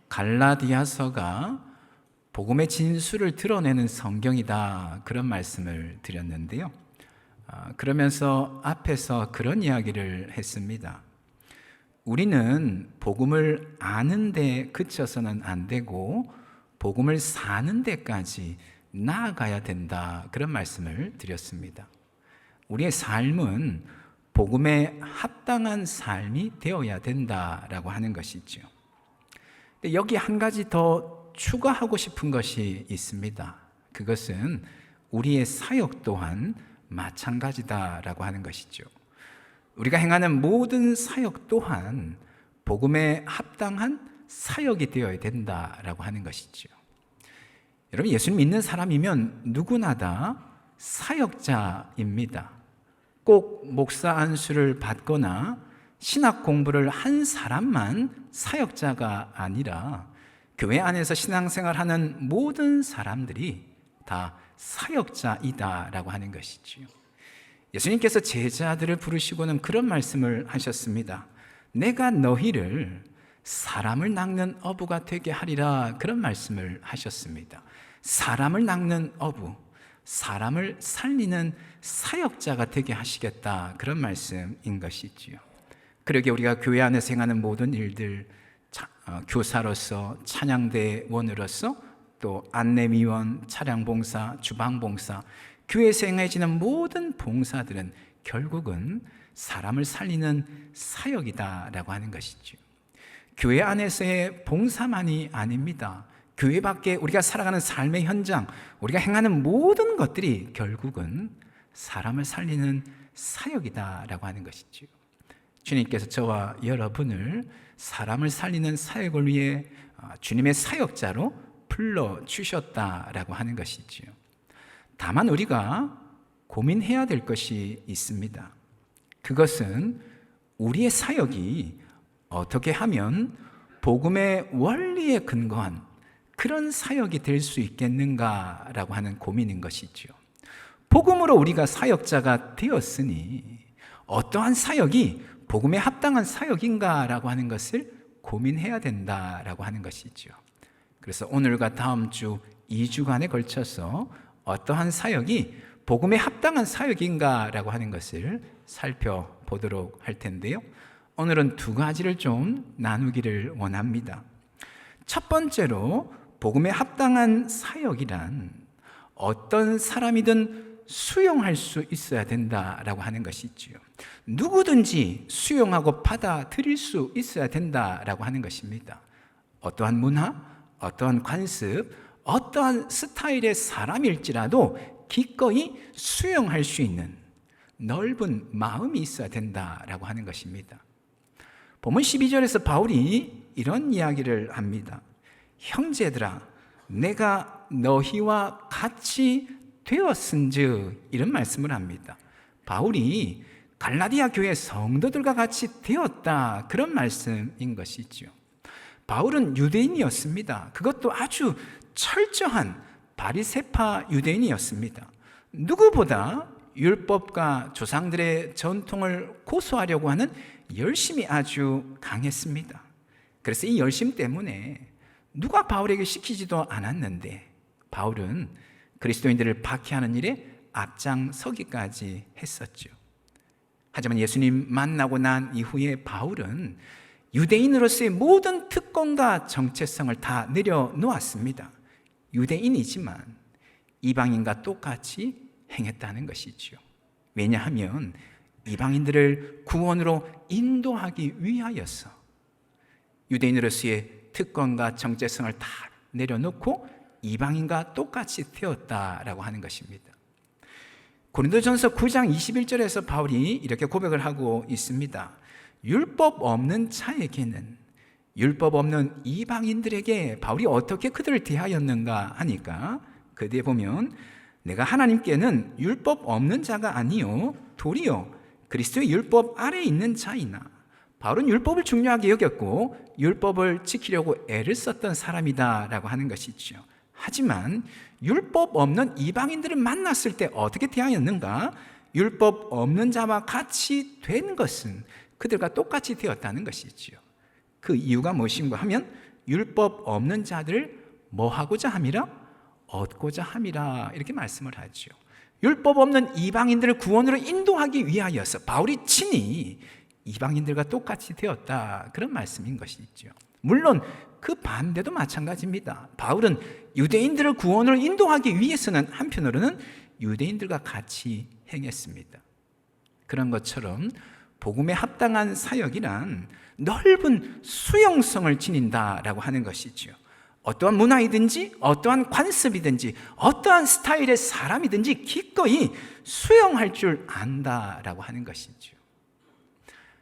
갈라디아서가 복음의 진수를 드러내는 성경이다, 그런 말씀을 드렸는데요. 그러면서 앞에서 그런 이야기를 했습니다. 우리는 복음을 아는 데 그쳐서는 안 되고 복음을 사는 데까지 나아가야 된다, 그런 말씀을 드렸습니다. 우리의 삶은 복음에 합당한 삶이 되어야 된다라고 하는 것이죠. 근데 여기 한 가지 더 추가하고 싶은 것이 있습니다. 그것은 우리의 사역 또한 마찬가지다라고 하는 것이죠. 우리가 행하는 모든 사역 또한 복음에 합당한 사역이 되어야 된다라고 하는 것이죠. 여러분, 예수님 믿는 사람이면 누구나 다 사역자입니다. 꼭 목사 안수를 받거나 신학 공부를 한 사람만 사역자가 아니라 교회 안에서 신앙생활하는 모든 사람들이 다 사역자이다라고 하는 것이지요. 예수님께서 제자들을 부르시고는 그런 말씀을 하셨습니다. 내가 너희를 사람을 낚는 어부가 되게 하리라, 그런 말씀을 하셨습니다. 사람을 낚는 어부, 사람을 살리는 사역자가 되게 하시겠다, 그런 말씀인 것이지요. 그러게 우리가 교회 안에서 행하는 모든 일들, 교사로서, 찬양대원으로서, 또 안내미원, 차량봉사, 주방봉사, 교회에서 행해지는 모든 봉사들은 결국은 사람을 살리는 사역이다라고 하는 것이죠. 교회 안에서의 봉사만이 아닙니다. 교회 밖에 우리가 살아가는 삶의 현장, 우리가 행하는 모든 것들이 결국은 사람을 살리는 사역이다라고 하는 것이죠. 주님께서 저와 여러분을 사람을 살리는 사역을 위해 주님의 사역자로 불러주셨다라고 하는 것이죠. 다만 우리가 고민해야 될 것이 있습니다. 그것은 우리의 사역이 어떻게 하면 복음의 원리에 근거한 그런 사역이 될 수 있겠는가라고 하는 고민인 것이죠. 복음으로 우리가 사역자가 되었으니 어떠한 사역이 복음에 합당한 사역인가라고 하는 것을 고민해야 된다라고 하는 것이죠. 그래서 오늘과 다음 주 2주간에 걸쳐서 어떠한 사역이 복음에 합당한 사역인가라고 하는 것을 살펴보도록 할 텐데요. 오늘은 두 가지를 좀 나누기를 원합니다. 첫 번째로 복음에 합당한 사역이란 어떤 사람이든 수용할 수 있어야 된다라고 하는 것이지요. 누구든지 수용하고 받아들일 수 있어야 된다라고 하는 것입니다. 어떠한 문화, 어떠한 관습, 어떠한 스타일의 사람일지라도 기꺼이 수용할 수 있는 넓은 마음이 있어야 된다라고 하는 것입니다. 본문 12절에서 바울이 이런 이야기를 합니다. 형제들아, 내가 너희와 같이 되었은즉, 이런 말씀을 합니다. 바울이 갈라디아 교회 성도들과 같이 되었다, 그런 말씀인 것이죠. 바울은 유대인이었습니다. 그것도 아주 철저한 바리새파 유대인이었습니다. 누구보다 율법과 조상들의 전통을 고수하려고 하는 열심이 아주 강했습니다. 그래서 이 열심 때문에 누가 바울에게 시키지도 않았는데 바울은 그리스도인들을 박해하는 일에 앞장서기까지 했었죠. 하지만 예수님 만나고 난 이후에 바울은 유대인으로서의 모든 특권과 정체성을 다 내려놓았습니다. 유대인이지만 이방인과 똑같이 행했다는 것이죠. 왜냐하면 이방인들을 구원으로 인도하기 위하여서 유대인으로서의 특권과 정체성을 다 내려놓고 이방인과 똑같이 되었다라고 하는 것입니다. 고린도전서 9장 21절에서 바울이 이렇게 고백을 하고 있습니다. 율법 없는 자에게는, 율법 없는 이방인들에게 바울이 어떻게 그들을 대하였는가 하니까 그 뒤에 보면 내가 하나님께는 율법 없는 자가 아니요 도리어 그리스도의 율법 아래에 있는 자이나. 바울은 율법을 중요하게 여겼고 율법을 지키려고 애를 썼던 사람이다라고 하는 것이죠. 하지만 율법 없는 이방인들을 만났을 때 어떻게 대하였는가? 율법 없는 자와 같이 된 것은 그들과 똑같이 되었다는 것이지요. 그 이유가 무엇인가 하면 율법 없는 자들 뭐 하고자 함이라? 얻고자 함이라 이렇게 말씀을 하죠. 율법 없는 이방인들을 구원으로 인도하기 위하여서 바울이 친히 이방인들과 똑같이 되었다, 그런 말씀인 것이죠. 물론 그 반대도 마찬가지입니다. 바울은 유대인들을 구원으로 인도하기 위해서는 한편으로는 유대인들과 같이 행했습니다. 그런 것처럼 복음에 합당한 사역이란 넓은 수용성을 지닌다라고 하는 것이죠. 어떠한 문화이든지 어떠한 관습이든지 어떠한 스타일의 사람이든지 기꺼이 수용할 줄 안다라고 하는 것이죠.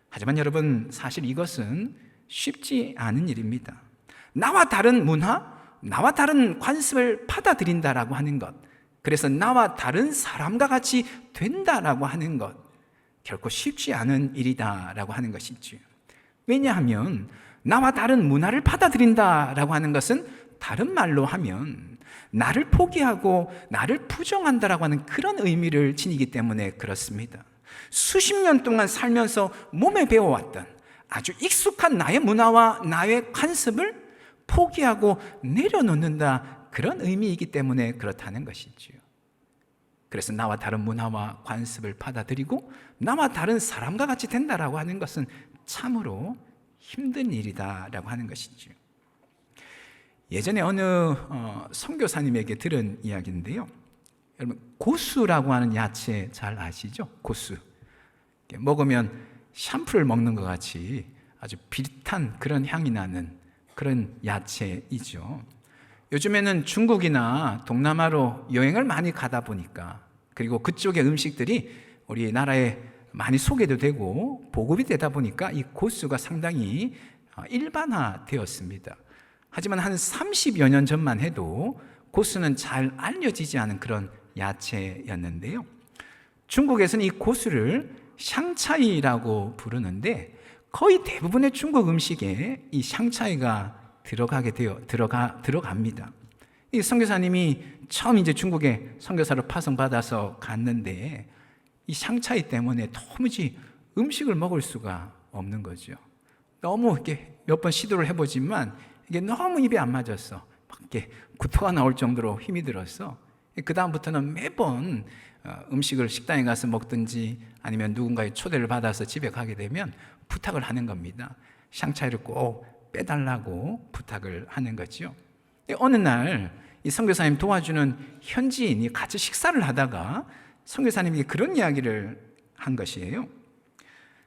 하지만 여러분, 사실 이것은 쉽지 않은 일입니다. 나와 다른 문화, 나와 다른 관습을 받아들인다라고 하는 것, 그래서 나와 다른 사람과 같이 된다라고 하는 것, 결코 쉽지 않은 일이다라고 하는 것이지요. 왜냐하면 나와 다른 문화를 받아들인다라고 하는 것은 다른 말로 하면 나를 포기하고 나를 부정한다라고 하는 그런 의미를 지니기 때문에 그렇습니다. 수십 년 동안 살면서 몸에 배워왔던 아주 익숙한 나의 문화와 나의 관습을 포기하고 내려놓는다, 그런 의미이기 때문에 그렇다는 것이지요. 그래서 나와 다른 문화와 관습을 받아들이고 나와 다른 사람과 같이 된다라고 하는 것은 참으로 힘든 일이다라고 하는 것이지요. 예전에 어느 선교사님에게 들은 이야기인데요. 여러분, 고수라고 하는 야채 잘 아시죠? 고수. 먹으면 샴푸를 먹는 것 같이 아주 비릿한 그런 향이 나는 그런 야채이죠. 요즘에는 중국이나 동남아로 여행을 많이 가다 보니까, 그리고 그쪽의 음식들이 우리나라에 많이 소개도 되고 보급이 되다 보니까 이 고수가 상당히 일반화되었습니다. 하지만 한 30여 년 전만 해도 고수는 잘 알려지지 않은 그런 야채였는데요. 중국에서는 이 고수를 샹차이라고 부르는데 거의 대부분의 중국 음식에 이 샹차이가 들어갑니다. 이 선교사님이 처음 이제 중국에 선교사로 파송받아서 갔는데 이 샹차이 때문에 도무지 음식을 먹을 수가 없는 거죠. 너무 이렇게 몇 번 시도를 해보지만 이게 너무 입에 안 맞았어. 막 이렇게 구토가 나올 정도로 힘이 들어서 그 다음부터는 매번 음식을 식당에 가서 먹든지 아니면 누군가의 초대를 받아서 집에 가게 되면 부탁을 하는 겁니다. 샹차이를 꼭 빼달라고 부탁을 하는 거죠. 어느 날 이 선교사님 도와주는 현지인이 같이 식사를 하다가 선교사님에게 그런 이야기를 한 것이에요.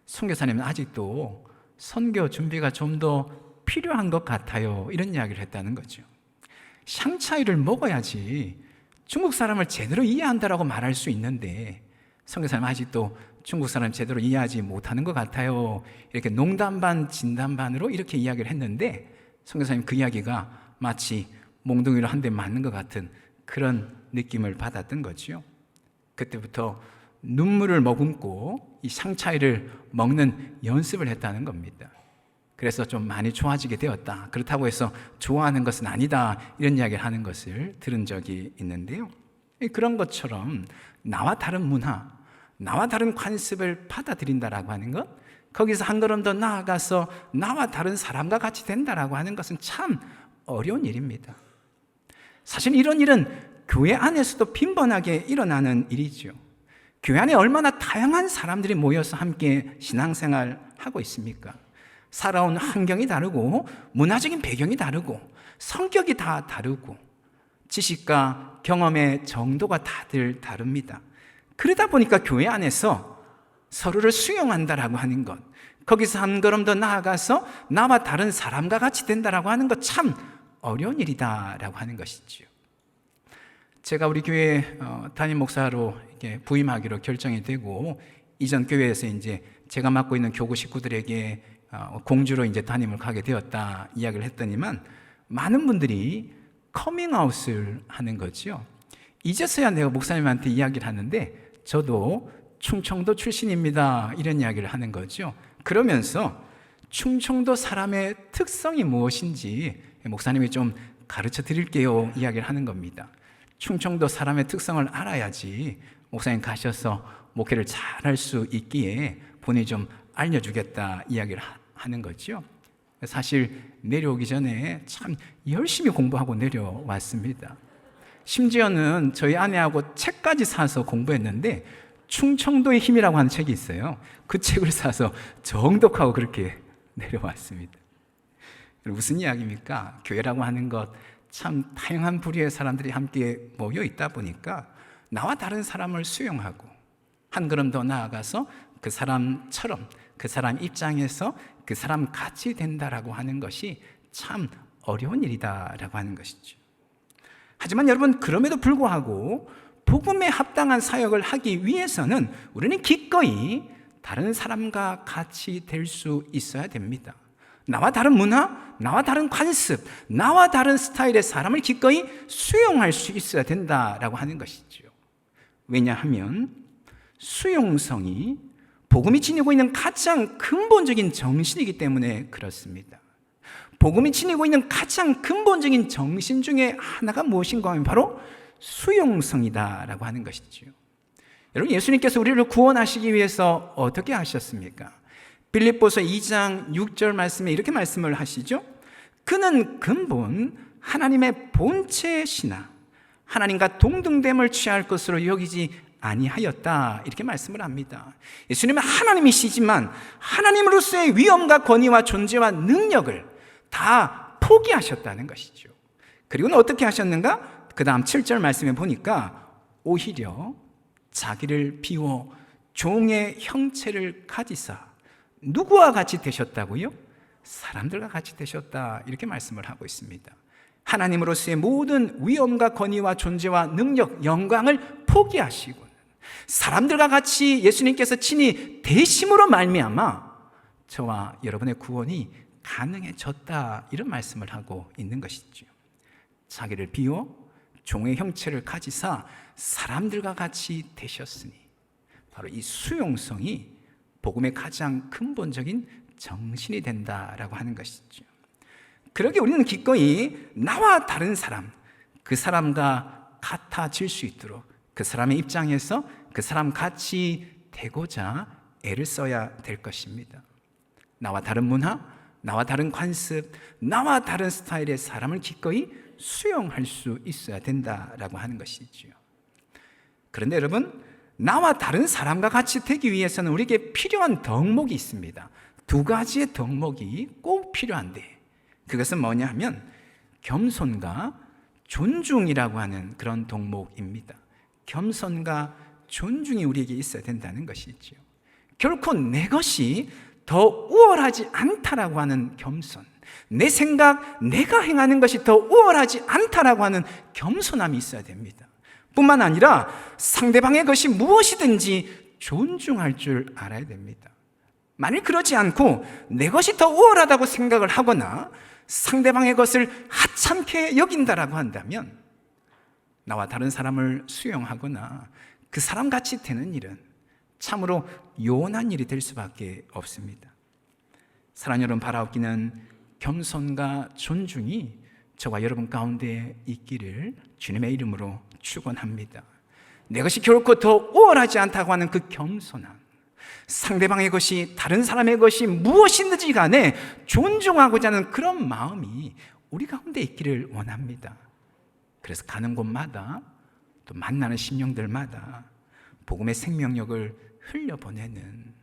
선교사님은 아직도 선교 준비가 좀 더 필요한 것 같아요, 이런 이야기를 했다는 거죠. 샹차이를 먹어야지 중국 사람을 제대로 이해한다라고 말할 수 있는데 선교사님 아직도 중국 사람 제대로 이해하지 못하는 것 같아요, 이렇게 농담 반 진담 반으로 이렇게 이야기를 했는데 선교사님 그 이야기가 마치 몽둥이로 한 대 맞는 것 같은 그런 느낌을 받았던 거죠. 그때부터 눈물을 머금고 이 샹차이를 먹는 연습을 했다는 겁니다. 그래서 좀 많이 좋아지게 되었다. 그렇다고 해서 좋아하는 것은 아니다, 이런 이야기를 하는 것을 들은 적이 있는데요. 그런 것처럼 나와 다른 문화, 나와 다른 관습을 받아들인다라고 하는 것, 거기서 한 걸음 더 나아가서 나와 다른 사람과 같이 된다라고 하는 것은 참 어려운 일입니다. 사실 이런 일은 교회 안에서도 빈번하게 일어나는 일이죠. 교회 안에 얼마나 다양한 사람들이 모여서 함께 신앙생활하고 있습니까? 살아온 환경이 다르고 문화적인 배경이 다르고 성격이 다 다르고 지식과 경험의 정도가 다들 다릅니다. 그러다 보니까 교회 안에서 서로를 수용한다라고 하는 것, 거기서 한 걸음 더 나아가서 나와 다른 사람과 같이 된다라고 하는 것, 참 어려운 일이다라고 하는 것이지요. 제가 우리 교회 담임 목사로 이렇게 부임하기로 결정이 되고 이전 교회에서 이제 제가 맡고 있는 교구 식구들에게 공주로 이제 담임을 가게 되었다 이야기를 했더니만 많은 분들이 커밍아웃을 하는 거죠. 이제서야 내가 목사님한테 이야기를 하는데 저도 충청도 출신입니다, 이런 이야기를 하는 거죠. 그러면서 충청도 사람의 특성이 무엇인지 목사님이 좀 가르쳐 드릴게요 이야기를 하는 겁니다. 충청도 사람의 특성을 알아야지 목사님 가셔서 목회를 잘 할 수 있기에 본인이 좀 알려주겠다 이야기를 하는 거죠. 사실 내려오기 전에 참 열심히 공부하고 내려왔습니다. 심지어는 저희 아내하고 책까지 사서 공부했는데 충청도의 힘이라고 하는 책이 있어요. 그 책을 사서 정독하고 그렇게 내려왔습니다. 무슨 이야기입니까? 교회라고 하는 것 참 다양한 부류의 사람들이 함께 모여 있다 보니까 나와 다른 사람을 수용하고 한 걸음 더 나아가서 그 사람처럼, 그 사람 입장에서 그 사람 같이 된다라고 하는 것이 참 어려운 일이다라고 하는 것이죠. 하지만 여러분, 그럼에도 불구하고 복음에 합당한 사역을 하기 위해서는 우리는 기꺼이 다른 사람과 같이 될 수 있어야 됩니다. 나와 다른 문화, 나와 다른 관습, 나와 다른 스타일의 사람을 기꺼이 수용할 수 있어야 된다라고 하는 것이죠. 왜냐하면 수용성이 복음이 지니고 있는 가장 근본적인 정신이기 때문에 그렇습니다. 복음이 지니고 있는 가장 근본적인 정신 중에 하나가 무엇인가 하면 바로 수용성이다라고 하는 것이죠. 여러분, 예수님께서 우리를 구원하시기 위해서 어떻게 하셨습니까? 빌립보서 2장 6절 말씀에 이렇게 말씀을 하시죠. 그는 근본 하나님의 본체시나 하나님과 동등됨을 취할 것으로 여기지 아니하였다, 이렇게 말씀을 합니다. 예수님은 하나님이시지만 하나님으로서의 위엄과 권위와 존재와 능력을 다 포기하셨다는 것이죠. 그리고는 어떻게 하셨는가? 그 다음 7절 말씀에 보니까 오히려 자기를 비워 종의 형체를 가지사 누구와 같이 되셨다고요? 사람들과 같이 되셨다, 이렇게 말씀을 하고 있습니다. 하나님으로서의 모든 위엄과 권위와 존재와 능력, 영광을 포기하시고 사람들과 같이 예수님께서 친히 대심으로 말미암아 저와 여러분의 구원이 가능해졌다, 이런 말씀을 하고 있는 것이죠. 자기를 비워 종의 형체를 가지사 사람들과 같이 되셨으니 바로 이 수용성이 복음의 가장 근본적인 정신이 된다라고 하는 것이죠. 그러기에 우리는 기꺼이 나와 다른 사람, 그 사람과 같아질 수 있도록 그 사람의 입장에서 그 사람 같이 되고자 애를 써야 될 것입니다. 나와 다른 문화, 나와 다른 관습, 나와 다른 스타일의 사람을 기꺼이 수용할 수 있어야 된다라고 하는 것이죠. 그런데 여러분, 나와 다른 사람과 같이 되기 위해서는 우리에게 필요한 덕목이 있습니다. 두 가지의 덕목이 꼭 필요한데 그것은 뭐냐 하면 겸손과 존중이라고 하는 그런 덕목입니다. 겸손과 존중이 우리에게 있어야 된다는 것이죠. 결코 내 것이 더 우월하지 않다라고 하는 겸손, 내 생각, 내가 행하는 것이 더 우월하지 않다라고 하는 겸손함이 있어야 됩니다. 뿐만 아니라 상대방의 것이 무엇이든지 존중할 줄 알아야 됩니다. 만일 그러지 않고 내 것이 더 우월하다고 생각을 하거나 상대방의 것을 하찮게 여긴다라고 한다면 나와 다른 사람을 수용하거나 그 사람같이 되는 일은 참으로 요원한 일이 될 수밖에 없습니다. 사랑하는 여러분, 바라옵기는 겸손과 존중이 저와 여러분 가운데 있기를 주님의 이름으로 축원합니다. 내 것이 결코 더 우월하지 않다고 하는 그 겸손함, 상대방의 것이 다른 사람의 것이 무엇이든지 간에 존중하고자 하는 그런 마음이 우리 가운데 있기를 원합니다. 그래서 가는 곳마다 또 만나는 심령들마다 복음의 생명력을 흘려보내는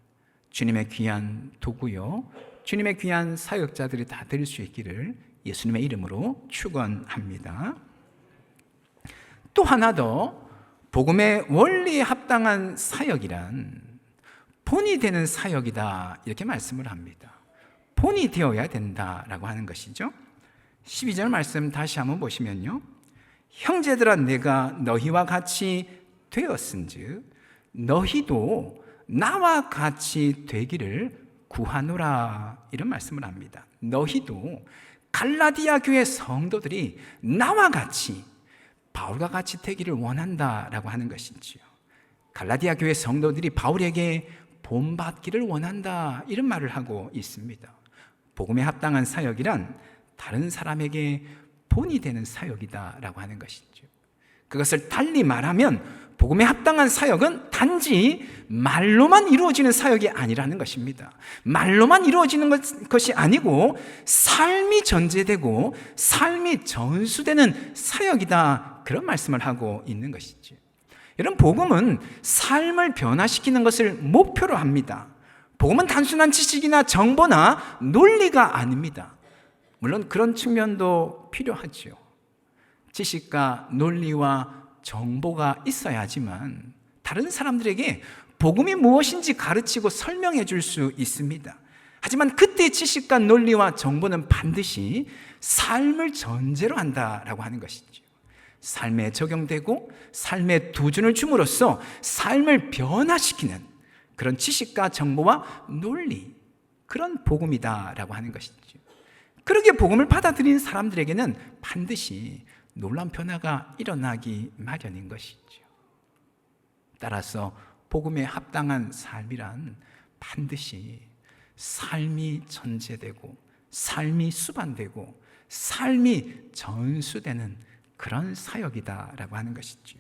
주님의 귀한 도구요, 주님의 귀한 사역자들이 다 될 수 있기를 예수님의 이름으로 축원합니다. 또 하나 더, 복음의 원리에 합당한 사역이란 본이 되는 사역이다, 이렇게 말씀을 합니다. 본이 되어야 된다라고 하는 것이죠. 12절 말씀 다시 한번 보시면요, 형제들아 내가 너희와 같이 되었은즉 너희도 나와 같이 되기를 구하노라, 이런 말씀을 합니다. 너희도, 갈라디아 교회 성도들이 나와 같이, 바울과 같이 되기를 원한다라고 하는 것이지요. 갈라디아 교회 성도들이 바울에게 본받기를 원한다, 이런 말을 하고 있습니다. 복음에 합당한 사역이란 다른 사람에게 본이 되는 사역이다라고 하는 것이죠. 그것을 달리 말하면 복음에 합당한 사역은 단지 말로만 이루어지는 사역이 아니라는 것입니다. 말로만 이루어지는 것이 아니고 삶이 전제되고 삶이 전수되는 사역이다, 그런 말씀을 하고 있는 것이죠. 여러분, 복음은 삶을 변화시키는 것을 목표로 합니다. 복음은 단순한 지식이나 정보나 논리가 아닙니다. 물론 그런 측면도 필요하죠. 지식과 논리와 정보가 있어야 하지만 다른 사람들에게 복음이 무엇인지 가르치고 설명해 줄 수 있습니다. 하지만 그때의 지식과 논리와 정보는 반드시 삶을 전제로 한다라고 하는 것이죠. 삶에 적용되고 삶의 도전을 줌으로써 삶을 변화시키는 그런 지식과 정보와 논리, 그런 복음이다라고 하는 것이죠. 그러기에 복음을 받아들이는 사람들에게는 반드시 놀라운 변화가 일어나기 마련인 것이죠. 따라서 복음에 합당한 삶이란 반드시 삶이 전제되고 삶이 수반되고 삶이 전수되는 그런 사역이다라고 하는 것이죠.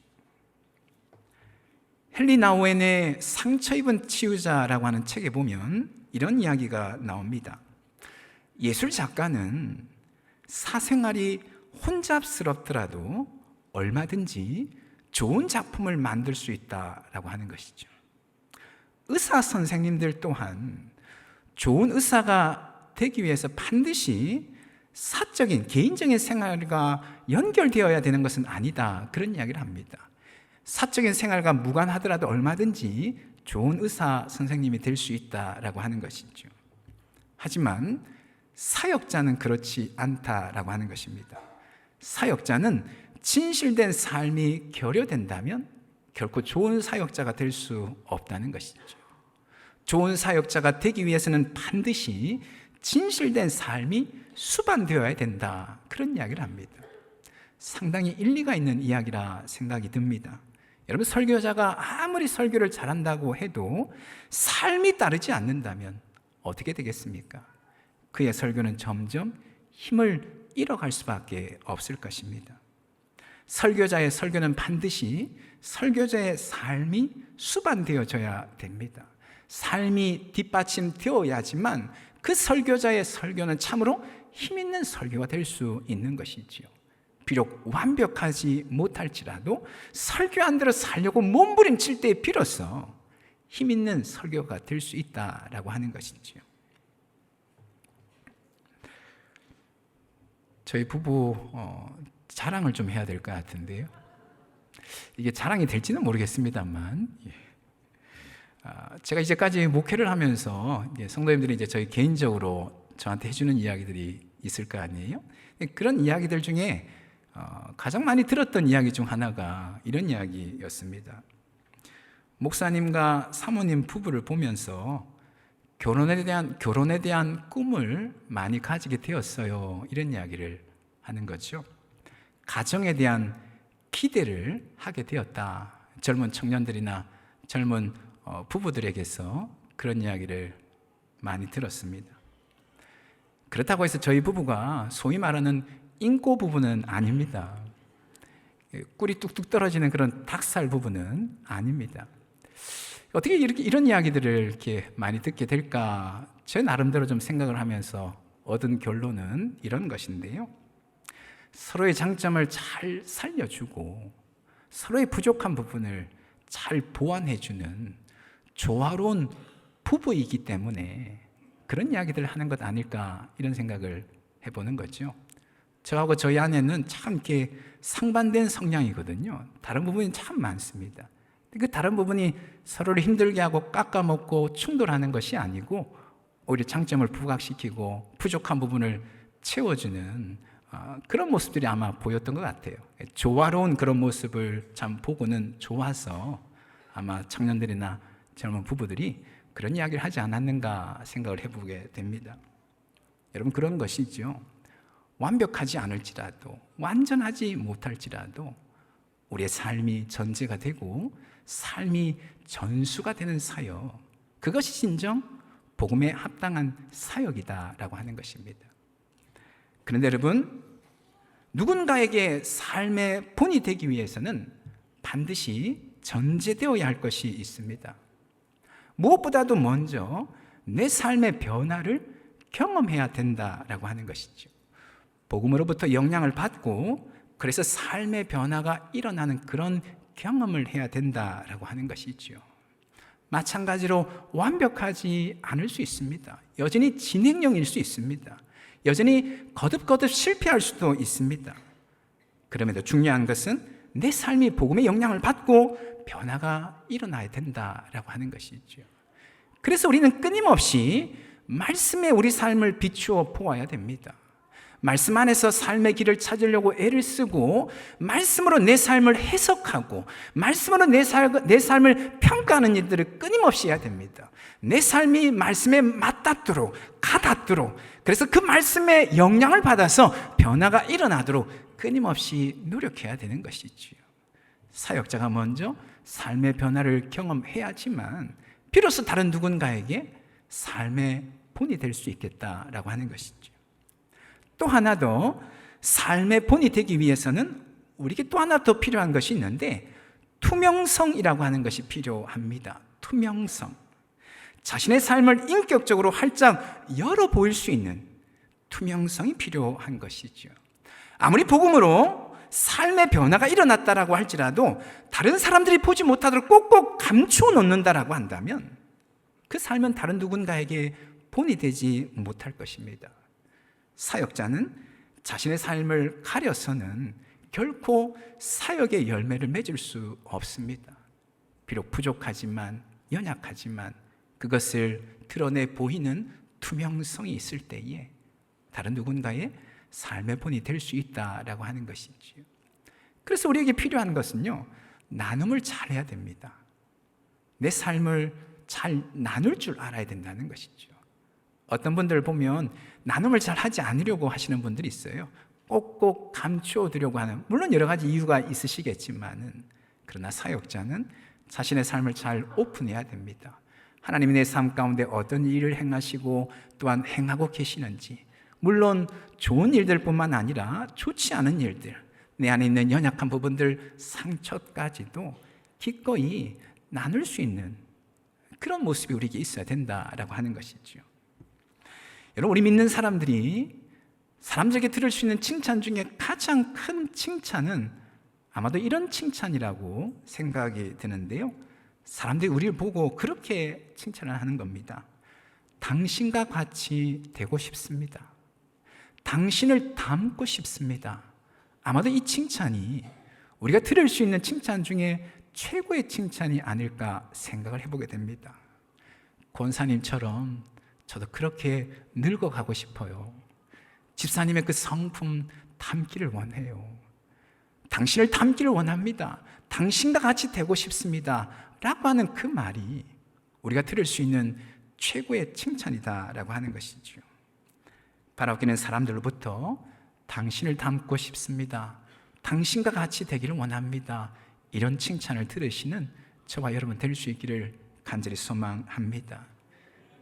헨리 나우엔의 상처 입은 치유자라고 하는 책에 보면 이런 이야기가 나옵니다. 예술 작가는 사생활이 혼잡스럽더라도 얼마든지 좋은 작품을 만들 수 있다라고 하는 것이죠. 의사 선생님들 또한 좋은 의사가 되기 위해서 반드시 사적인 개인적인 생활과 연결되어야 되는 것은 아니다, 그런 이야기를 합니다. 사적인 생활과 무관하더라도 얼마든지 좋은 의사 선생님이 될 수 있다라고 하는 것이죠. 하지만 사역자는 그렇지 않다라고 하는 것입니다. 사역자는 진실된 삶이 결여된다면 결코 좋은 사역자가 될 수 없다는 것이죠. 좋은 사역자가 되기 위해서는 반드시 진실된 삶이 수반되어야 된다, 그런 이야기를 합니다. 상당히 일리가 있는 이야기라 생각이 듭니다. 여러분, 설교자가 아무리 설교를 잘한다고 해도 삶이 따르지 않는다면 어떻게 되겠습니까? 그의 설교는 점점 힘을 잃어갈 수밖에 없을 것입니다. 설교자의 설교는 반드시 설교자의 삶이 수반되어져야 됩니다. 삶이 뒷받침되어야지만 그 설교자의 설교는 참으로 힘있는 설교가 될 수 있는 것이지요. 비록 완벽하지 못할지라도 설교한 대로 살려고 몸부림칠 때에 비로소 힘있는 설교가 될 수 있다라고 하는 것이지요. 저희 부부 자랑을 좀 해야 될 것 같은데요. 이게 자랑이 될지는 모르겠습니다만, 제가 이제까지 목회를 하면서 성도님들이 이제 저희 개인적으로 저한테 해주는 이야기들이 있을 거 아니에요? 그런 이야기들 중에 가장 많이 들었던 이야기 중 하나가 이런 이야기였습니다. 목사님과 사모님 부부를 보면서 결혼에 대한 꿈을 많이 가지게 되었어요, 이런 이야기를 하는 거죠. 가정에 대한 기대를 하게 되었다. 젊은 청년들이나 젊은 부부들에게서 그런 이야기를 많이 들었습니다. 그렇다고 해서 저희 부부가 소위 말하는 인꼬 부부는 아닙니다. 꿀이 뚝뚝 떨어지는 그런 닭살 부부는 아닙니다. 어떻게 이런 이야기들을 이렇게 많이 듣게 될까? 제 나름대로 좀 생각을 하면서 얻은 결론은 이런 것인데요. 서로의 장점을 잘 살려주고 서로의 부족한 부분을 잘 보완해주는 조화로운 부부이기 때문에 그런 이야기들을 하는 것 아닐까, 이런 생각을 해보는 거죠. 저하고 저희 아내는 참 이렇게 상반된 성향이거든요. 다른 부분이 참 많습니다. 그 다른 부분이 서로를 힘들게 하고 깎아먹고 충돌하는 것이 아니고 오히려 장점을 부각시키고 부족한 부분을 채워주는 그런 모습들이 아마 보였던 것 같아요. 조화로운 그런 모습을 참 보고는 좋아서 아마 청년들이나 젊은 부부들이 그런 이야기를 하지 않았는가 생각을 해보게 됩니다. 여러분, 그런 것이죠. 완벽하지 않을지라도, 완전하지 못할지라도 우리의 삶이 전제가 되고 삶이 전수가 되는 사역, 그것이 진정 복음에 합당한 사역이다라고 하는 것입니다. 그런데 여러분, 누군가에게 삶의 본이 되기 위해서는 반드시 전제되어야 할 것이 있습니다. 무엇보다도 먼저 내 삶의 변화를 경험해야 된다라고 하는 것이죠. 복음으로부터 영향을 받고 그래서 삶의 변화가 일어나는 그런 경험을 해야 된다라고 하는 것이죠. 마찬가지로 완벽하지 않을 수 있습니다. 여전히 진행형일 수 있습니다. 여전히 거듭거듭 실패할 수도 있습니다. 그럼에도 중요한 것은 내 삶이 복음의 영향을 받고 변화가 일어나야 된다라고 하는 것이죠. 그래서 우리는 끊임없이 말씀에 우리 삶을 비추어 보아야 됩니다. 말씀 안에서 삶의 길을 찾으려고 애를 쓰고 말씀으로 내 삶을 해석하고 말씀으로 내 삶을 평가하는 일들을 끊임없이 해야 됩니다. 내 삶이 말씀에 맞닿도록 가닿도록, 그래서 그 말씀의 영향을 받아서 변화가 일어나도록 끊임없이 노력해야 되는 것이지요. 사역자가 먼저 삶의 변화를 경험해야지만 비로소 다른 누군가에게 삶의 본이 될 수 있겠다라고 하는 것이죠. 또 하나 더 삶의 본이 되기 위해서는 우리에게 또 하나 더 필요한 것이 있는데, 투명성이라고 하는 것이 필요합니다. 투명성. 자신의 삶을 인격적으로 활짝 열어 보일 수 있는 투명성이 필요한 것이죠. 아무리 복음으로 삶의 변화가 일어났다라고 할지라도 다른 사람들이 보지 못하도록 꼭꼭 감추어 놓는다라고 한다면 그 삶은 다른 누군가에게 본이 되지 못할 것입니다. 사역자는 자신의 삶을 가려서는 결코 사역의 열매를 맺을 수 없습니다. 비록 부족하지만, 연약하지만 그것을 드러내 보이는 투명성이 있을 때에 다른 누군가의 삶의 본이 될 수 있다라고 하는 것이지요. 그래서 우리에게 필요한 것은요, 나눔을 잘해야 됩니다. 내 삶을 잘 나눌 줄 알아야 된다는 것이죠. 어떤 분들 보면 나눔을 잘 하지 않으려고 하시는 분들이 있어요. 꼭꼭 감추어 두려고 하는, 물론 여러 가지 이유가 있으시겠지만은, 그러나 사역자는 자신의 삶을 잘 오픈해야 됩니다. 하나님이 내 삶 가운데 어떤 일을 행하시고 또한 행하고 계시는지, 물론 좋은 일들뿐만 아니라 좋지 않은 일들, 내 안에 있는 연약한 부분들, 상처까지도 기꺼이 나눌 수 있는 그런 모습이 우리에게 있어야 된다라고 하는 것이죠. 여러분, 우리 믿는 사람들이 사람들에게 들을 수 있는 칭찬 중에 가장 큰 칭찬은 아마도 이런 칭찬이라고 생각이 드는데요, 사람들이 우리를 보고 그렇게 칭찬을 하는 겁니다. 당신과 같이 되고 싶습니다. 당신을 닮고 싶습니다. 아마도 이 칭찬이 우리가 들을 수 있는 칭찬 중에 최고의 칭찬이 아닐까 생각을 해보게 됩니다. 권사님처럼 저도 그렇게 늙어가고 싶어요. 집사님의 그 성품 닮기를 원해요. 당신을 닮기를 원합니다. 당신과 같이 되고 싶습니다. 라고 하는 그 말이 우리가 들을 수 있는 최고의 칭찬이다라고 하는 것이죠. 바라보기는 사람들로부터 당신을 닮고 싶습니다. 당신과 같이 되기를 원합니다. 이런 칭찬을 들으시는 저와 여러분 될 수 있기를 간절히 소망합니다.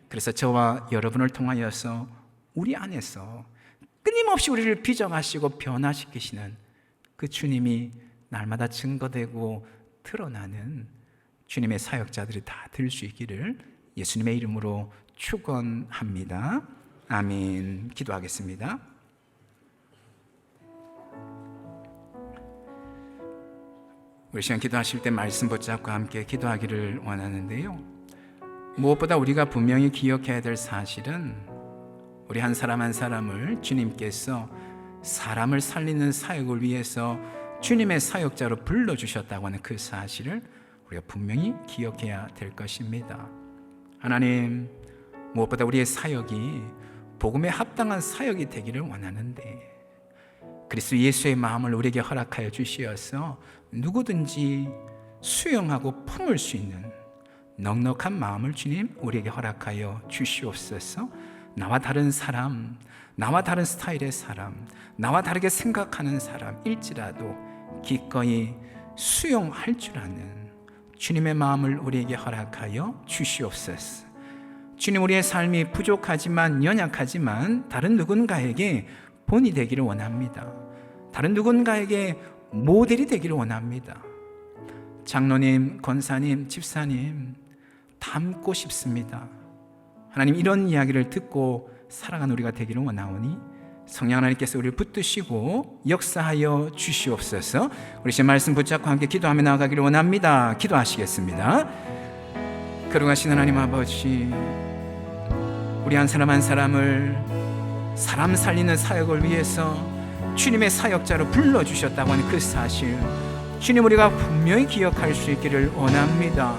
그래서 저와 여러분을 통하여서 우리 안에서 끊임없이 우리를 빚어가시고 변화시키시는 그 주님이 날마다 증거되고 드러나는 주님의 사역자들이 다 될 수 있기를 예수님의 이름으로 축원합니다. 아멘. 기도하겠습니다. 우리 시간 기도하실 때 말씀 붙잡고 함께 기도하기를 원하는데요, 무엇보다 우리가 분명히 기억해야 될 사실은 우리 한 사람 한 사람을 주님께서 사람을 살리는 사역을 위해서 주님의 사역자로 불러주셨다고 하는 그 사실을 우리가 분명히 기억해야 될 것입니다. 하나님, 무엇보다 우리의 사역이 복음에 합당한 사역이 되기를 원하는데 그리스도 예수의 마음을 우리에게 허락하여 주시어서 누구든지 수용하고 품을 수 있는 넉넉한 마음을 주님 우리에게 허락하여 주시옵소서. 나와 다른 사람, 나와 다른 스타일의 사람, 나와 다르게 생각하는 사람일지라도 기꺼이 수용할 줄 아는 주님의 마음을 우리에게 허락하여 주시옵소서. 주님, 우리의 삶이 부족하지만 연약하지만 다른 누군가에게 본이 되기를 원합니다. 다른 누군가에게 모델이 되기를 원합니다. 장로님, 권사님, 집사님 닮고 싶습니다. 하나님, 이런 이야기를 듣고 살아가는 우리가 되기를 원하오니 성령 하나님께서 우리를 붙드시고 역사하여 주시옵소서. 우리 신 말씀 붙잡고 함께 기도하며 나아가기를 원합니다. 기도하시겠습니다. 거룩하신 하나님 아버지, 우리 한 사람 한 사람을 사람 살리는 사역을 위해서 주님의 사역자로 불러주셨다고 하는 그 사실, 주님, 우리가 분명히 기억할 수 있기를 원합니다.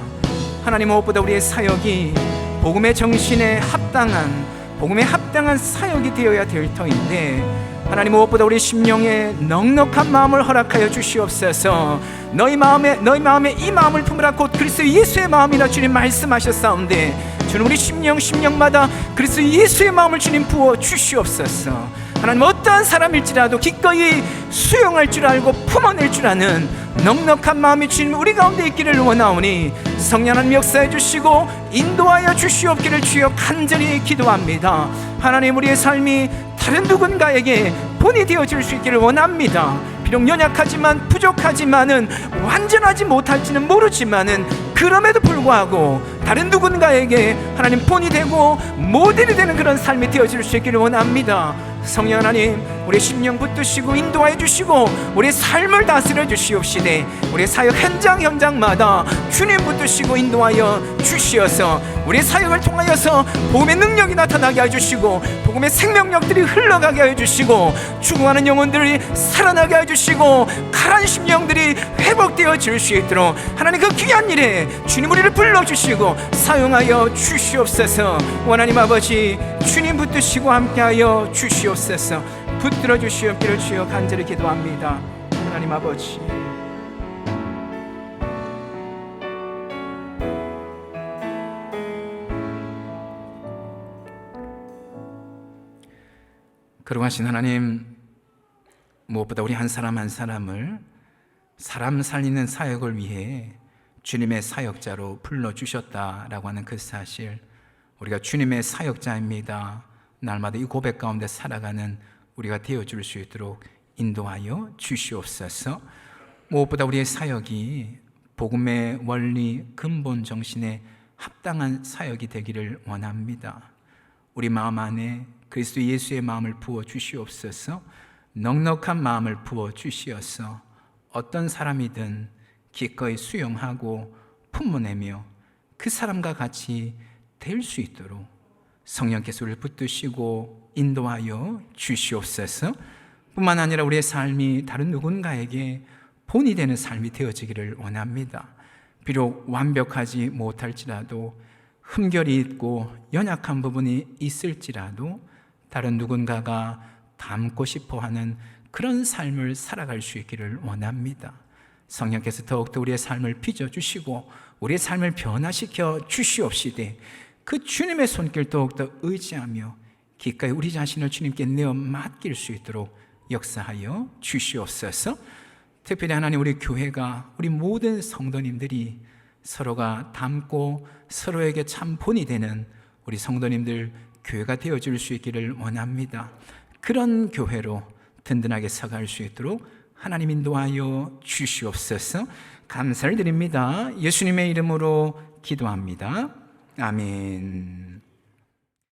하나님, 무엇보다 우리의 사역이 복음의 정신에 합당한 사역이 되어야 될 터인데, 하나님, 무엇보다 우리 심령에 넉넉한 마음을 허락하여 주시옵소서. 너희 마음에 이 마음을 품으라 곧 그리스도 예수의 마음이라 주님 말씀하셨사온데, 주님, 우리 심령마다 그리스도 예수의 마음을 주님 부어 주시옵소서. 하나님, 어떠한 사람일지라도 기꺼이 수용할 줄 알고 품어낼 줄 아는 넉넉한 마음이 주님 우리 가운데 있기를 원하오니 성령 하나님 역사해 주시고 인도하여 주시옵기를 주여 간절히 기도합니다. 하나님, 우리의 삶이 다른 누군가에게 본이 되어질 수 있기를 원합니다. 비록 연약하지만 부족하지만은 완전하지 못할지는 모르지만은 그럼에도 불구하고 다른 누군가에게 하나님 본이 되고 모델이 되는 그런 삶이 되어질 수 있기를 원합니다. 성령 하나님, 우리 심령 붙드시고 인도하여 주시고 우리의 삶을 다스려 주시옵시되 우리의 사역 현장마다 주님 붙드시고 인도하여 주시어서 우리의 사역을 통하여서 복음의 능력이 나타나게 하여 주시고 복음의 생명력들이 흘러가게 하여 주시고 죽어가는 영혼들이 살아나게 하여 주시고 가라앉은 심령들이 회복되어질 수 있도록 하나님, 그 귀한 일에 주님 우리를 불러주시고 사용하여 주시옵소서. 하나님 아버지, 주님 붙드시고 함께하여 주시옵소서. 붙들어 주시옵기를 주여 간절히 기도합니다. 하나님 아버지, 거룩하신 하나님, 무엇보다 우리 한 사람 한 사람을 사람 살리는 사역을 위해 주님의 사역자로 불러주셨다라고 하는 그 사실, 우리가 주님의 사역자입니다. 날마다 이 고백 가운데 살아가는 우리가 되어줄 수 있도록 인도하여 주시옵소서. 무엇보다 우리의 사역이 복음의 원리 근본 정신에 합당한 사역이 되기를 원합니다. 우리 마음 안에 그리스도 예수의 마음을 부어 주시옵소서. 넉넉한 마음을 부어 주시어서 어떤 사람이든 기꺼이 수용하고 품어내며 그 사람과 같이 될 수 있도록 성령께서 우리를 붙드시고 인도하여 주시옵소서. 뿐만 아니라 우리의 삶이 다른 누군가에게 본이 되는 삶이 되어지기를 원합니다. 비록 완벽하지 못할지라도 흠결이 있고 연약한 부분이 있을지라도 다른 누군가가 닮고 싶어하는 그런 삶을 살아갈 수 있기를 원합니다. 성령께서 더욱더 우리의 삶을 빚어주시고 우리의 삶을 변화시켜 주시옵시되 그 주님의 손길 더욱더 의지하며 기꺼이 우리 자신을 주님께 내어 맡길 수 있도록 역사하여 주시옵소서. 특별히 하나님, 우리 교회가, 우리 모든 성도님들이 서로가 닮고 서로에게 참 본이 되는 우리 성도님들 교회가 되어줄 수 있기를 원합니다. 그런 교회로 든든하게 서갈 수 있도록 하나님 인도하여 주시옵소서. 감사를 드립니다. 예수님의 이름으로 기도합니다. 아멘.